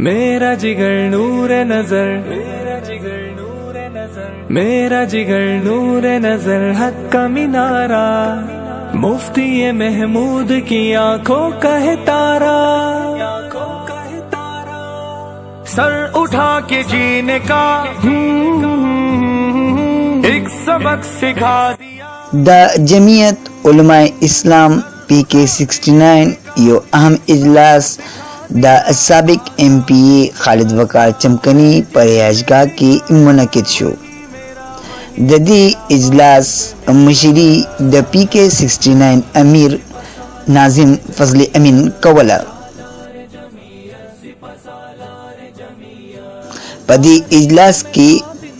मेरा जिगर नूर नजर, मेरा जिगर नूर नजर, मेरा जिगर नूर नजर, हक का मीनारा, मुफ्ती महमूद की आंखों का है तारा, सर उठा के जीने का एक सबक सिखा दिया। द जमीयत उलमाए इस्लाम PK 69 यो अहम इजलास द साबिक MPA खालिद वकार चमकनी परयाजगाह की मुनक़िद शो। ददी इजलास मशीरी द PK 69 अमीर नाजिम फजल अमीन कवला। पदी इजलास की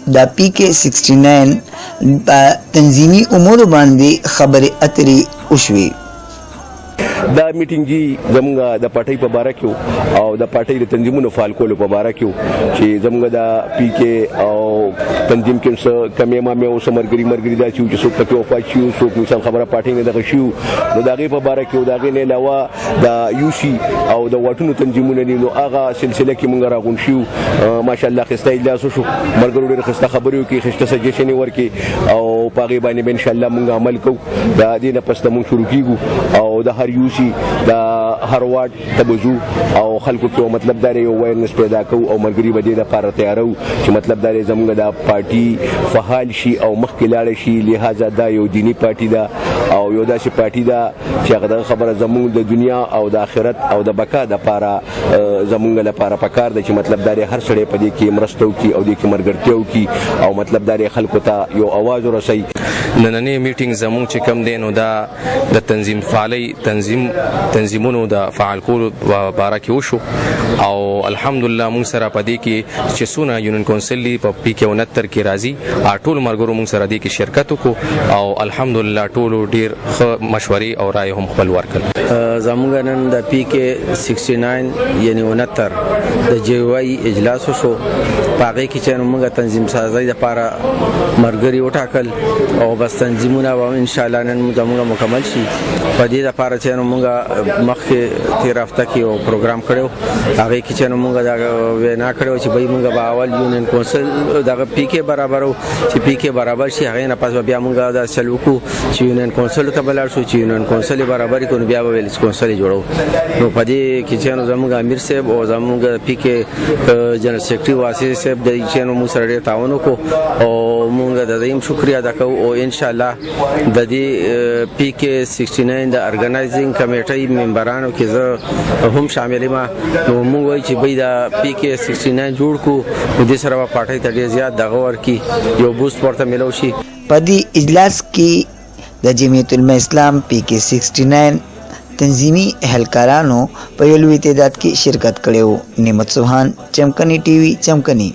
द PK 69 तंजीमी उमूर बांधी खबर अतरी उशवी। دا میټینګ جی زمونږ د پټۍ په باره کې او د پټۍ د تنظیمونو فعال کولو په باره کې چې زمونږ د PK او تنظیم کې څه کمې مامې او مرګري دا چې څوک پکې وفات شي څوک مثال خبره پټۍ نه دغه شي نو د هغې په باره کې او د هغې نه علاوه د UC او د واټونو تنظیمونه دي نو هغه سلسله کې مونږ راغونډ شو ماشاءالله ښایسته اجلاس وشو ملګرو ډېرې ښایسته خبرې وکړې ښایسته سجیشن یې ورکړې او په هغې باندې به انشاءالله مونږ عمل کوو د دې نه پس ته مونږ شروع کېږو او د هر UC دا هر واټ تبزو او خلکو کې مطلب دا یو وایرنس پیدا کوو او ملګری به دې لپاره تیارو چې مطلب دا زموږ د پارټي فعال شي او مخکې لاړ شي لہذا دا یو دینی پارټي ده او یو داسې پارټي ده چې هغه خبره زموږ د دنیا او د آخرت او د بقا لپاره زموږ لپاره پکار ده چې مطلب دا هر سړی په دې کې مرسته وکړي او دې کې ملګرتیا وکړي او مطلب دا خلکو ته یو اواز ورسوي. نننی میټینګ زموږ چې کم دی نو دا د تنظیم فعالي تنظیمونو د فعال کولو په باره کې وشو او الحمدلله موږ سره په دې کې چې څونه یونین کونسل په PK 69 کې راځي ټول مرګرو موږ سره دې کې شرکت وکړو او الحمدلله ټولو ډیر ښه مشورې او رائے هم خپل ورکړل. زموږ نن د PK 69 یعنی 69 د جوای اجلاس وشو پاغه کې چې موږ تنظیم سازي لپاره مرګري وټاکل او بس تنظیمونه و ان شاء الله نن موږ مکمل شي په دې لپاره چې موږ مخکې تیر هفته کې یو پروګرام کړو هغه کې چې موږ دا وینا کړو چې به موږ به اول یونین کونسل دغه PK برابرو چې PK برابر شي هغه نه پس بیا موږ دا سلوکو چې یونین کونسل ته بلل شو چې یونین کونسل برابرۍ کو بیا ویل کونسل جوړو نو په دې کې چې زموږ امیر صاحب او زموږ PK جنرال سیکریټري واسي صاحب د چې موږ سره تعاون وکړو او موږ د دې شکریا ادا کوو او ان شاء الله د دې PK 69 د ارګنایزینګ کمیټې ممبرانو کې زه هم شامل ما نو موږ وایي چې به دا PK 69 جوړ کو د سره په پټۍ ته ډیر زیات دغه ورکی یو بوست ورته ملو شي. پدی اجلاس کې د جمعیت العلماء اسلام PK 69 تنظیمی اهلکارانو په یو لوی تعداد کې شرکت کړو. نعمت سوحان، چمکنی TV، چمکنی.